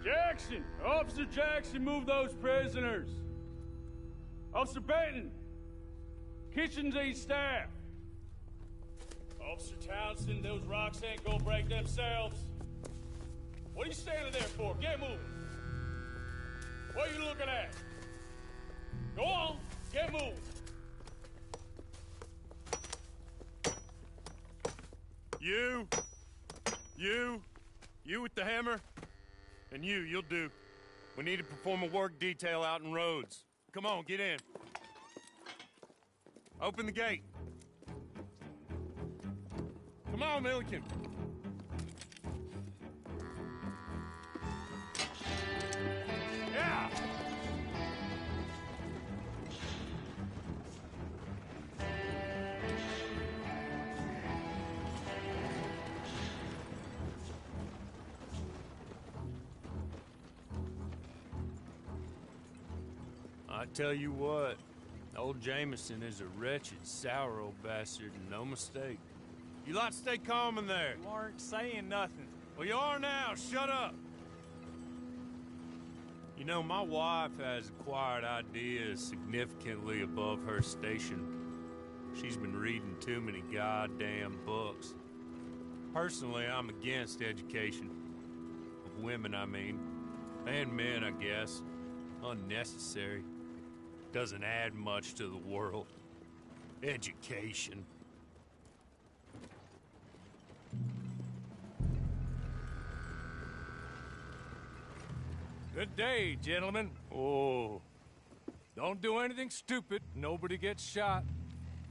Jackson! Officer Jackson, move those prisoners! Officer Benton! Kitchens these staff! Officer Townsend, those rocks ain't gonna break themselves. What are you standing there for? Get moving! What are you looking at? Go on, get moving! You with the hammer? And you'll do. We need to perform a work detail out in Rhodes. Come on, get in. Open the gate. Come on, Milliken. Yeah! I tell you what, old Jameson is a wretched, sour old bastard, and no mistake. You lot stay calm in there. You aren't saying nothing. Well, you are now. Shut up. You know, my wife has acquired ideas significantly above her station. She's been reading too many goddamn books. Personally, I'm against education. Of women, I mean. And men, I guess. Unnecessary. Doesn't add much to the world. Education. Good day, gentlemen. Oh. Don't do anything stupid. Nobody gets shot.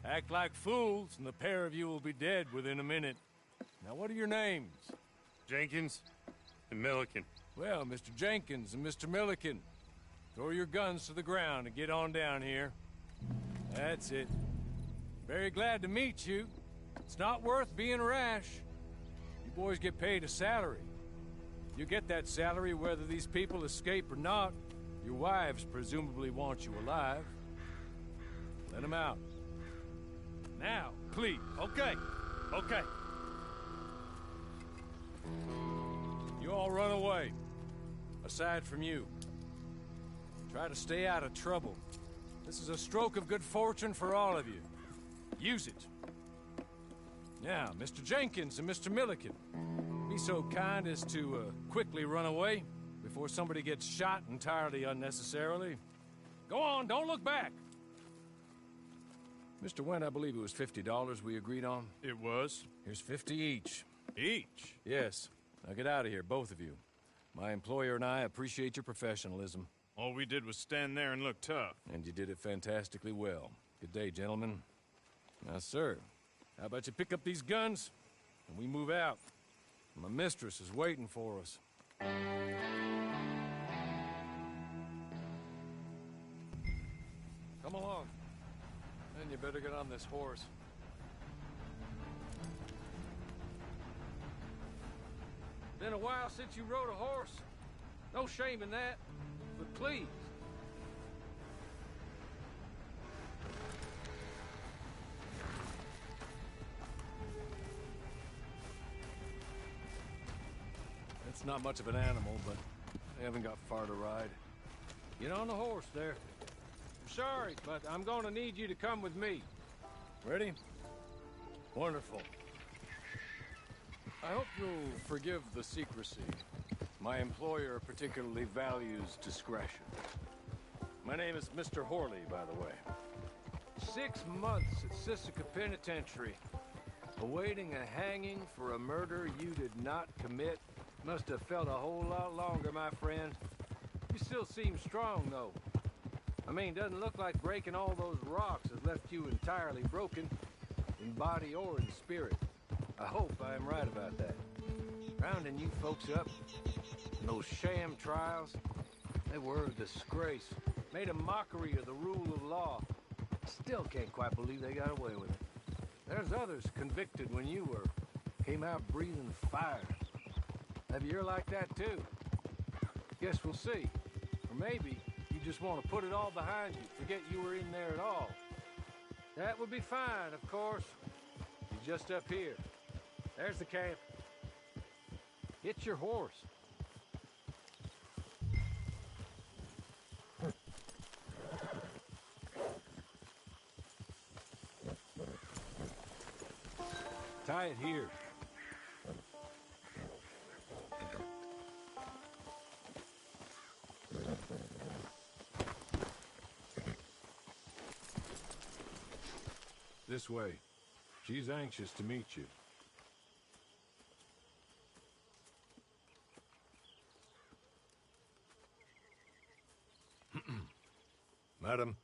Act like fools, and the pair of you will be dead within a minute. Now, what are your names? Jenkins and Milliken. Well, Mr. Jenkins and Mr. Milliken, throw your guns to the ground and get on down here. That's it. Very glad to meet you. It's not worth being rash. You boys get paid a salary. You get that salary whether these people escape or not. Your wives presumably want you alive. Let them out. Now, please. Okay. You all run away. Aside from you. Try to stay out of trouble. This is a stroke of good fortune for all of you. Use it. Now, Mr. Jenkins and Mr. Milliken, be so kind as to quickly run away before somebody gets shot entirely unnecessarily. Go on, don't look back. Mr. Wendt, I believe it was $50 we agreed on. It was. Here's 50 each. Each? Yes. Now get out of here, both of you. My employer and I appreciate your professionalism. All we did was stand there and look tough. And you did it fantastically well. Good day, gentlemen. Now, sir, how about you pick up these guns, and we move out? My mistress is waiting for us. Come along. Then you better get on this horse. Been a while since you rode a horse. No shame in that, but please. It's not much of an animal, but they haven't got far to ride. Get on the horse there. I'm sorry, but I'm gonna need you to come with me. Ready? Wonderful. I hope you'll forgive the secrecy. My employer particularly values discretion. My name is Mr. Horley, by the way. 6 months at Sisika Penitentiary, awaiting a hanging for a murder you did not commit. Must have felt a whole lot longer, my friend. You still seem strong, though. I mean, doesn't look like breaking all those rocks has left you entirely broken, in body or in spirit. I hope I am right about that. Rounding you folks up, and those sham trials, they were a disgrace. Made a mockery of the rule of law. Still can't quite believe they got away with it. There's others convicted when you were. Came out breathing fire. Maybe you're like that too. Guess we'll see. Or maybe you just want to put it all behind you, forget you were in there at all. That would be fine, of course. You're just up here. There's the camp. Get your horse. Tie it here. This way. She's anxious to meet you. Madam,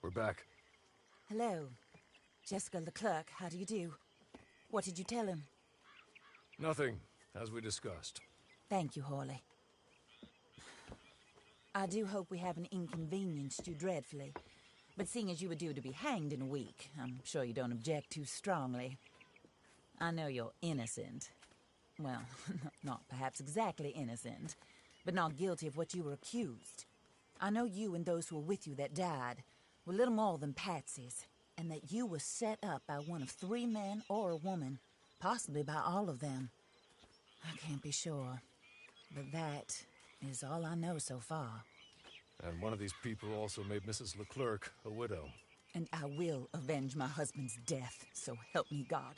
we're back. Hello. Jessica Leclerc, how do you do? What did you tell him? Nothing, as we discussed. Thank you, Hawley. I do hope we haven't inconvenienced you dreadfully. But seeing as you were due to be hanged in a week, I'm sure you don't object too strongly. I know you're innocent. Well, not perhaps exactly innocent, but not guilty of what you were accused. I know you and those who were with you that died were little more than patsies, and that you were set up by one of 3 men or a woman, possibly by all of them. I can't be sure, but that is all I know so far. And one of these people also made Mrs. Leclerc a widow. And I will avenge my husband's death, so help me God.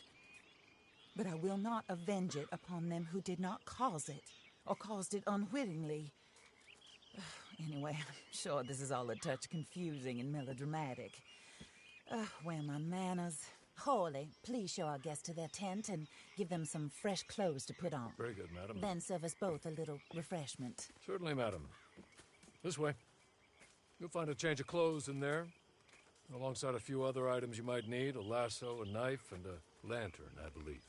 But I will not avenge it upon them who did not cause it, or caused it unwittingly. Anyway, I'm sure this is all a touch confusing and melodramatic. Where are my manners? Hawley, please show our guests to their tent and give them some fresh clothes to put on. Very good, madam. Then serve us both a little refreshment. Certainly, madam. This way. You'll find a change of clothes in there, alongside a few other items you might need, a lasso, a knife, and a lantern, I believe.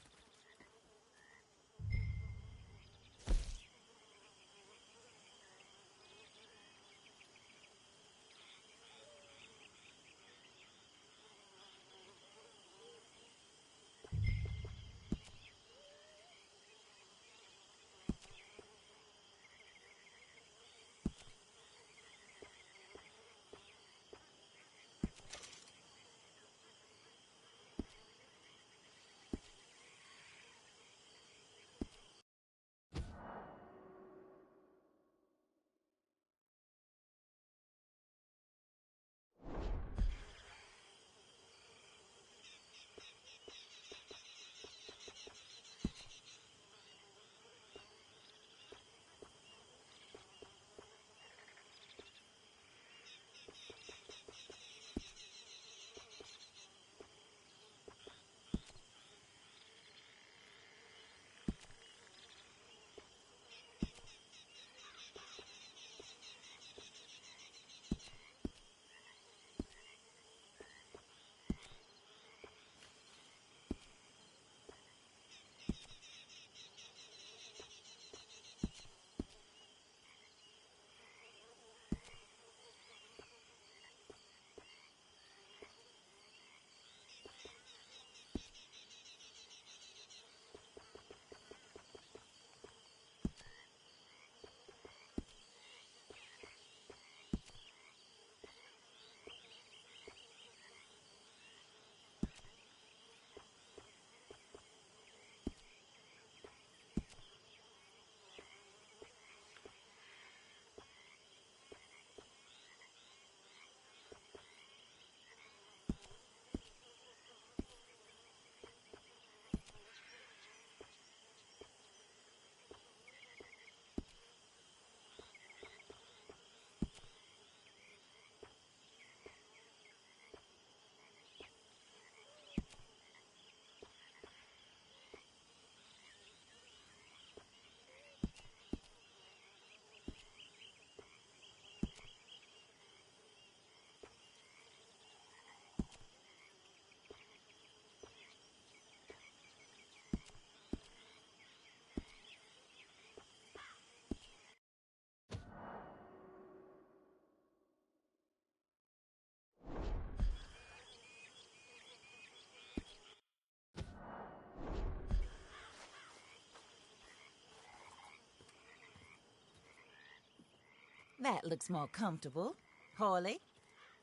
That looks more comfortable. Hawley,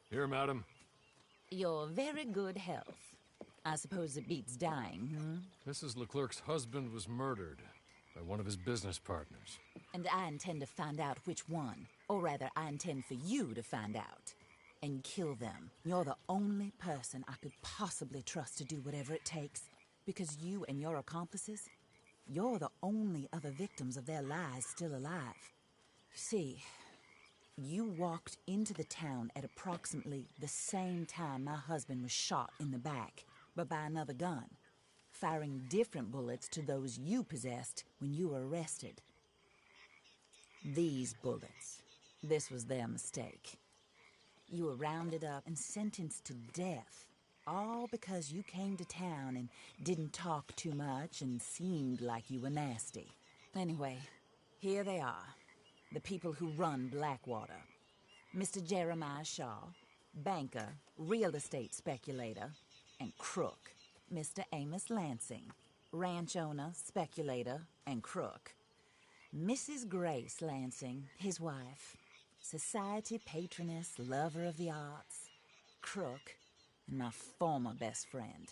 Here, madam. you're very good health. I suppose it beats dying, Mrs. Leclerc's husband was murdered by one of his business partners. And I intend to find out which one. Or rather, I intend for you to find out. And kill them. You're the only person I could possibly trust to do whatever it takes. because you and your accomplices, you're the only other victims of their lies still alive. See, you walked into the town at approximately the same time my husband was shot in the back, but by another gun, firing different bullets to those you possessed when you were arrested. These bullets, this was their mistake. You were rounded up and sentenced to death, all because you came to town and didn't talk too much and seemed like you were nasty. Anyway, here they are, the people who run Blackwater. Mr. Jeremiah Shaw, banker, real estate speculator, and crook. Mr. Amos Lansing, ranch owner, speculator, and crook. Mrs. Grace Lansing, his wife, society patroness, lover of the arts, crook, and my former best friend.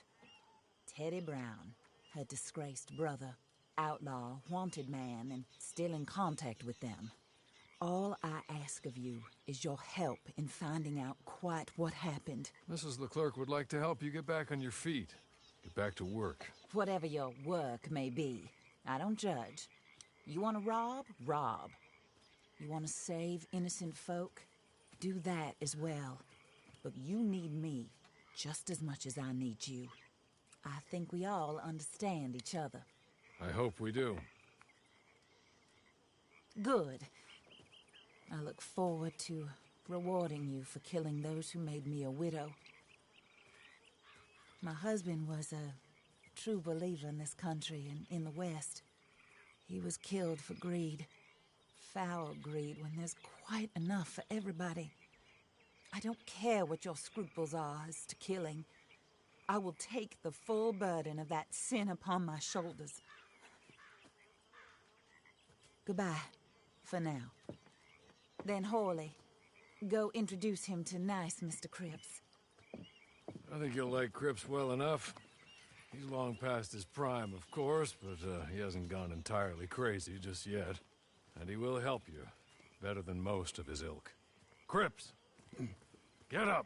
Teddy Brown, her disgraced brother, outlaw, wanted man, and still in contact with them. All I ask of you is your help in finding out quite what happened. Mrs. Leclerc would like to help you get back on your feet. Get back to work. Whatever your work may be, I don't judge. You want to rob? Rob. You want to save innocent folk? Do that as well. But you need me just as much as I need you. I think we all understand each other. I hope we do. Good. I look forward to rewarding you for killing those who made me a widow. My husband was a true believer in this country and in the West. He was killed for greed. Foul greed when there's quite enough for everybody. I don't care what your scruples are as to killing. I will take the full burden of that sin upon my shoulders. Goodbye, for now. Then Horley, go introduce him to nice Mr. Cripps. I think you'll like Cripps well enough. He's long past his prime, of course, but he hasn't gone entirely crazy just yet. And he will help you, better than most of his ilk. Cripps! Get up!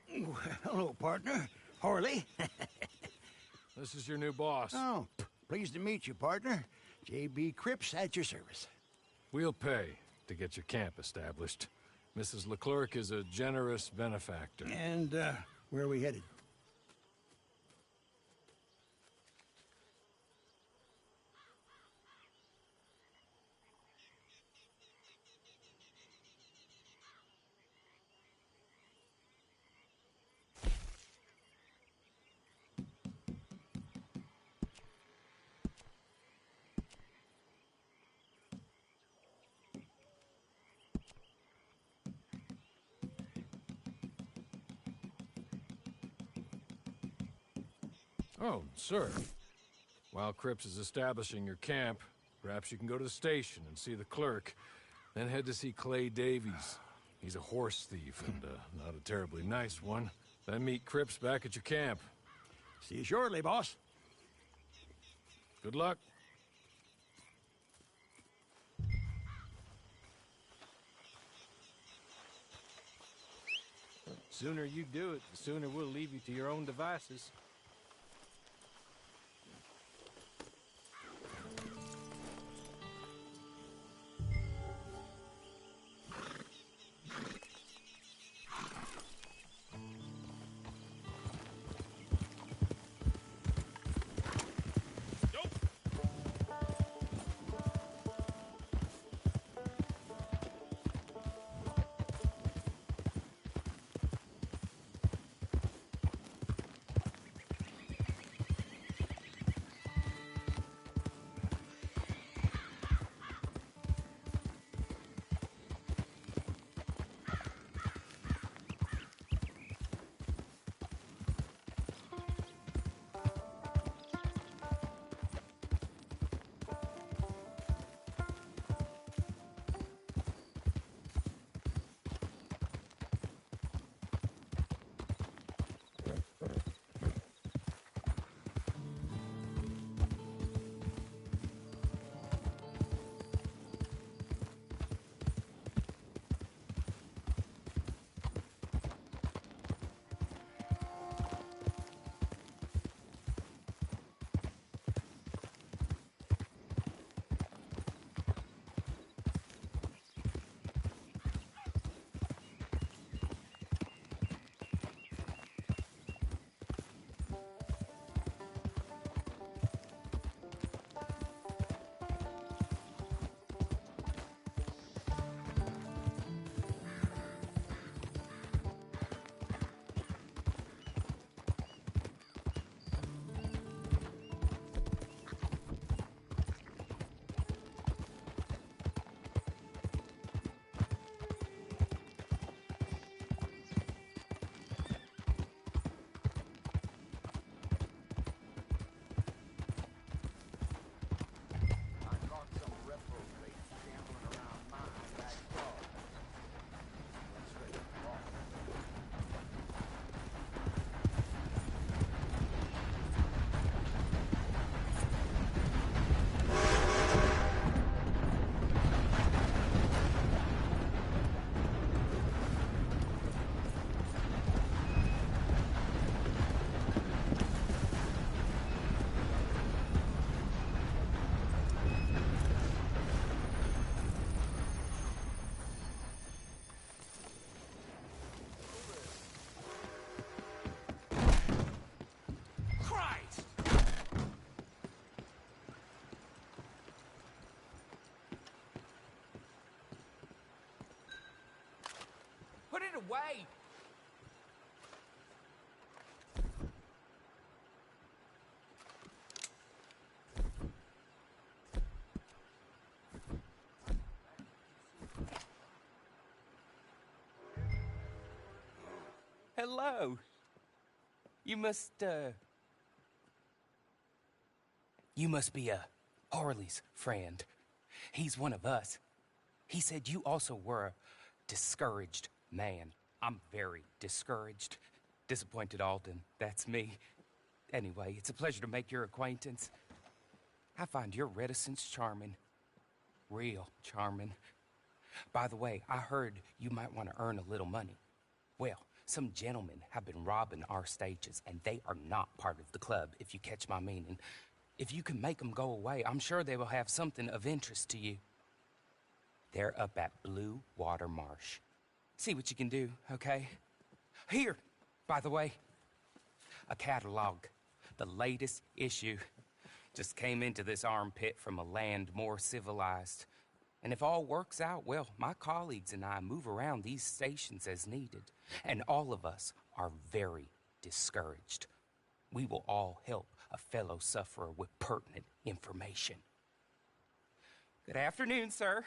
Hello, partner. Horley. This is your new boss. Oh, pleased to meet you, partner. J.B. Cripps at your service. We'll pay to get your camp established. Mrs. Leclerc is a generous benefactor. And, where are we headed? Oh, sir. While Cripps is establishing your camp, perhaps you can go to the station and see the clerk, then head to see Clay Davies. He's a horse thief and not a terribly nice one. Then meet Cripps back at your camp. See you shortly, boss. Good luck. Sooner you do it, the sooner we'll leave you to your own devices. hello. You must be Harley's friend. He's one of us. He said you also were a discouraged man. I'm very discouraged. Disappointed Alden, that's me. Anyway, it's a pleasure to make your acquaintance. I find your reticence charming. Real charming. By the way, I heard you might want to earn a little money. Well, some gentlemen have been robbing our stages, and they are not part of the club, if you catch my meaning. If you can make them go away, I'm sure they will have something of interest to you. They're up at Blue Water Marsh. See what you can do, okay? Here, by the way, a catalog. The latest issue. Just came into this armpit from a land more civilized. And if all works out, well, my colleagues and I move around these stations as needed. And all of us are very discouraged. We will all help a fellow sufferer with pertinent information. Good afternoon, sir.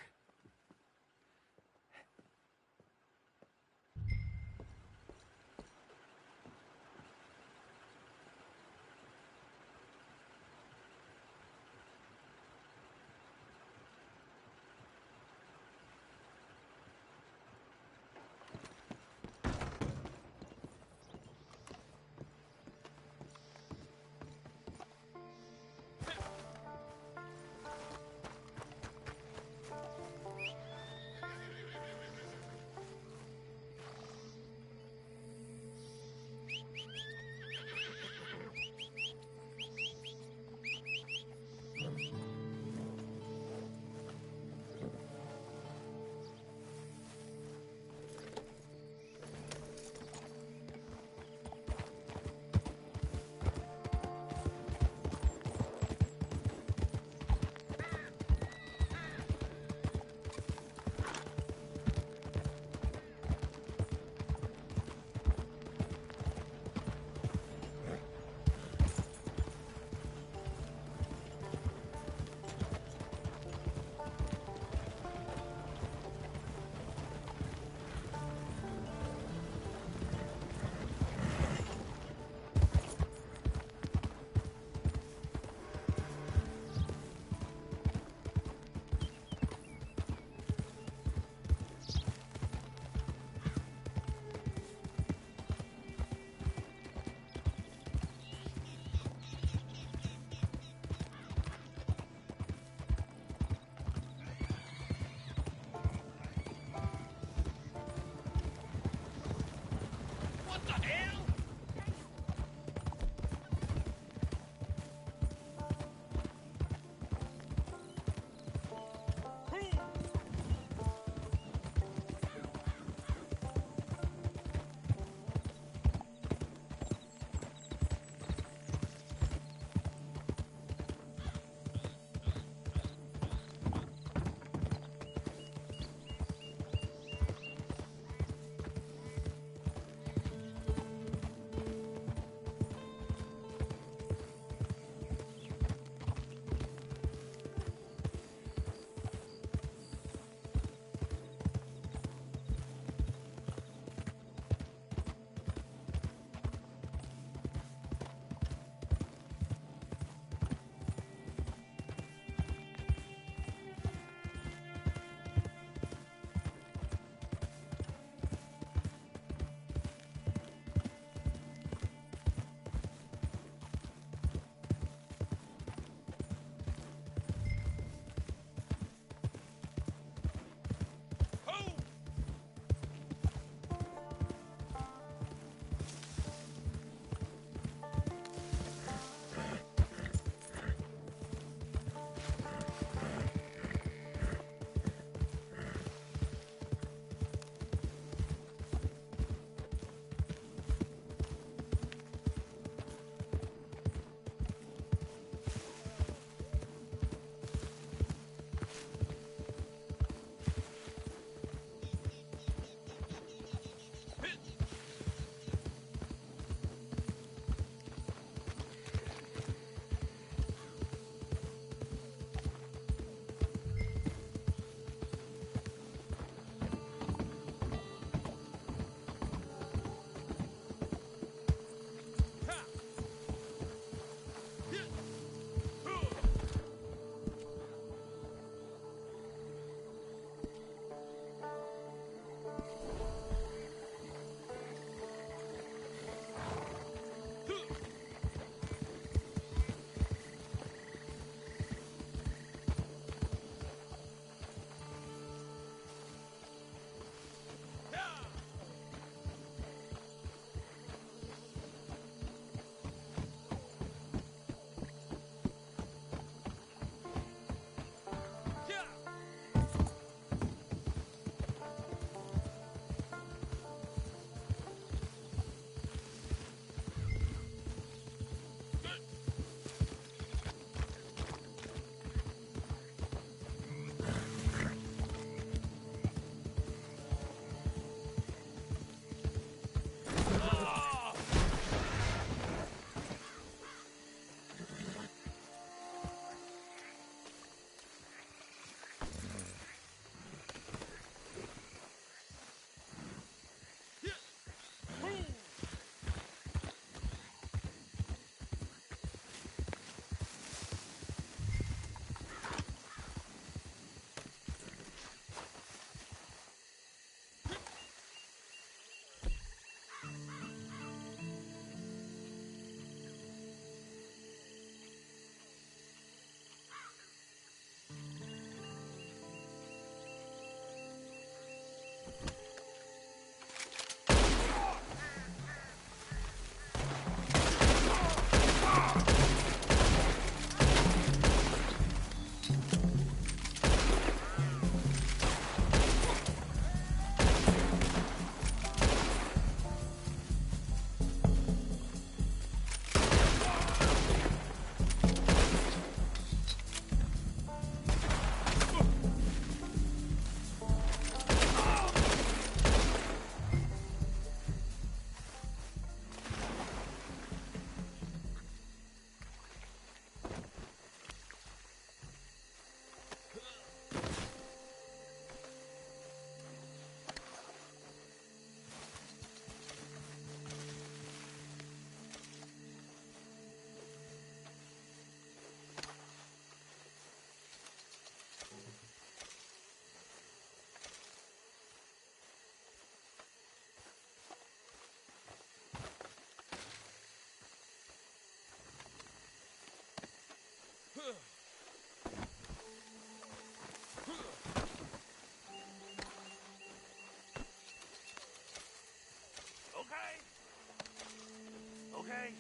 Okay?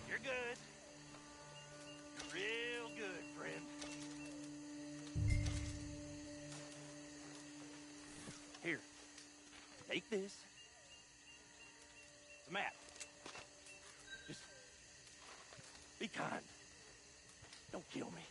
You're good. You're real good, friend. Here. Take this. The map. Just be kind. Don't kill me.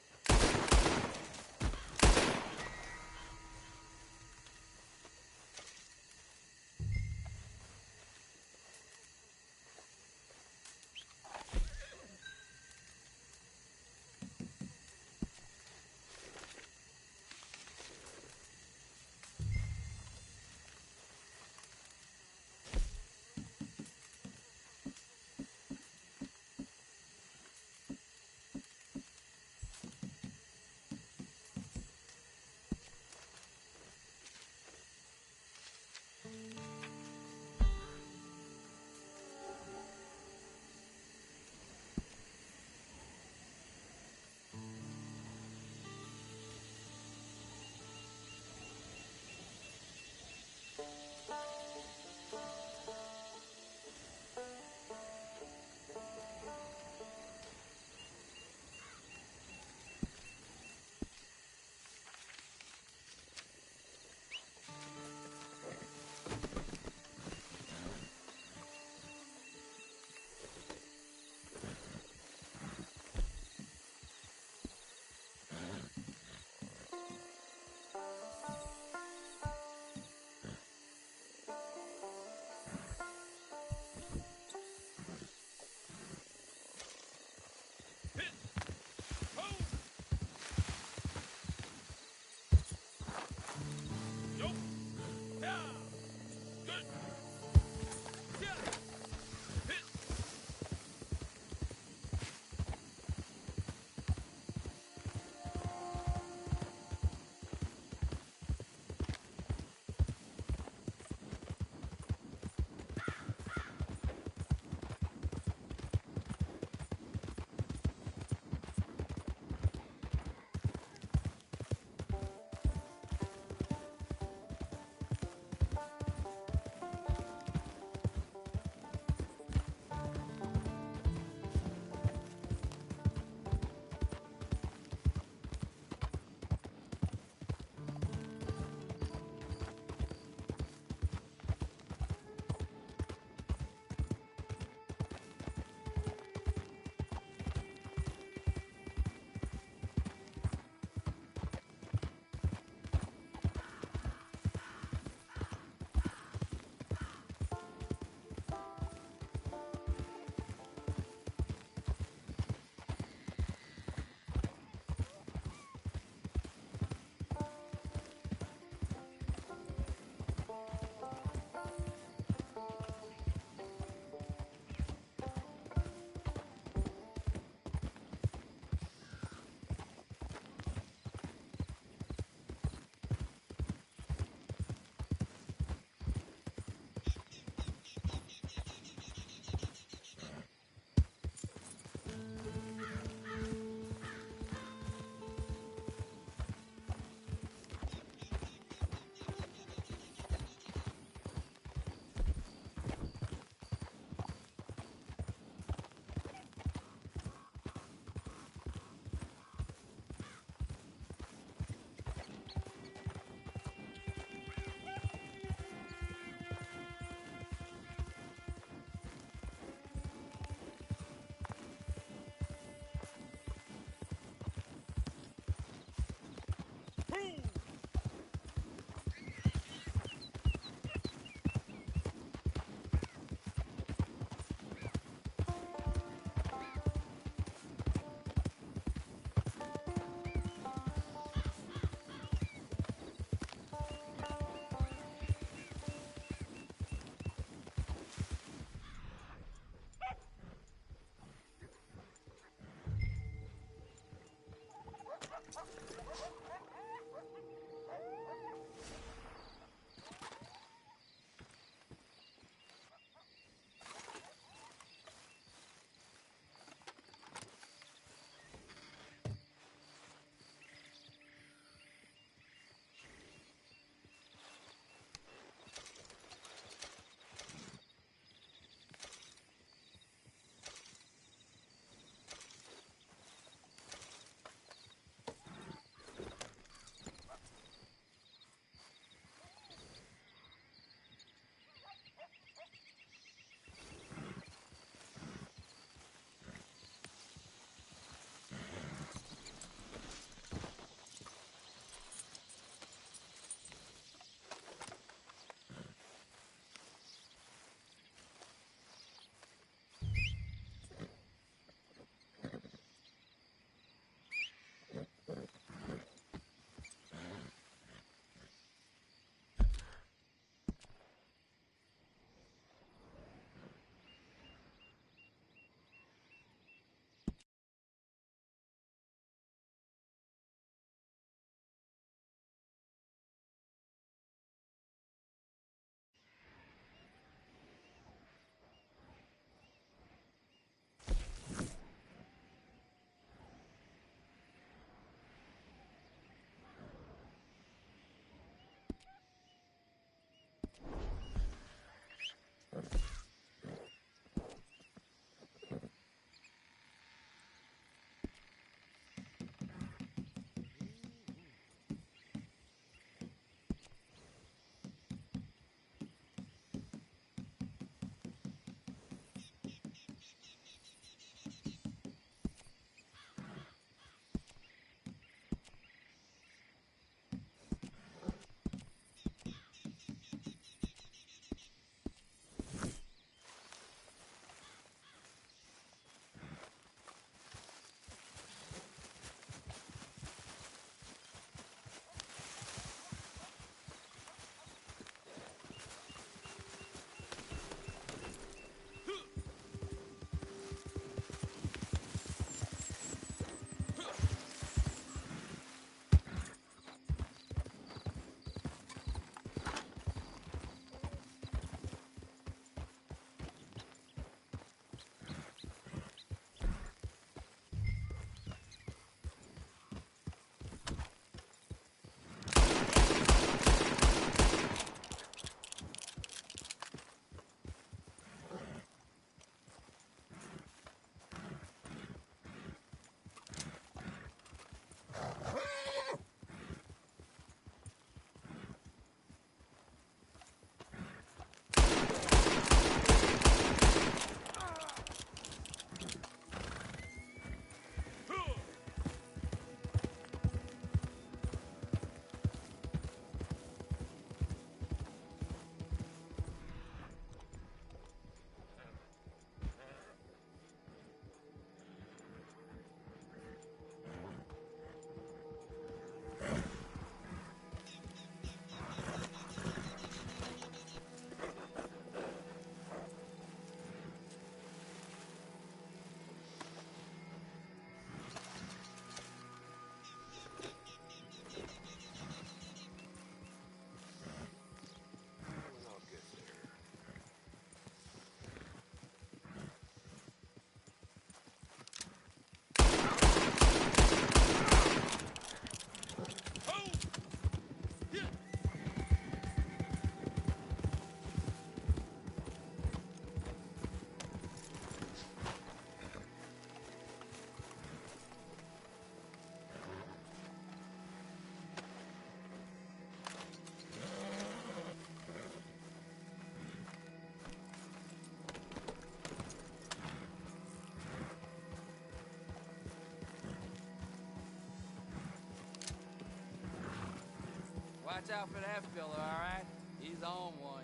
Watch out for that fella, all right? He's on one.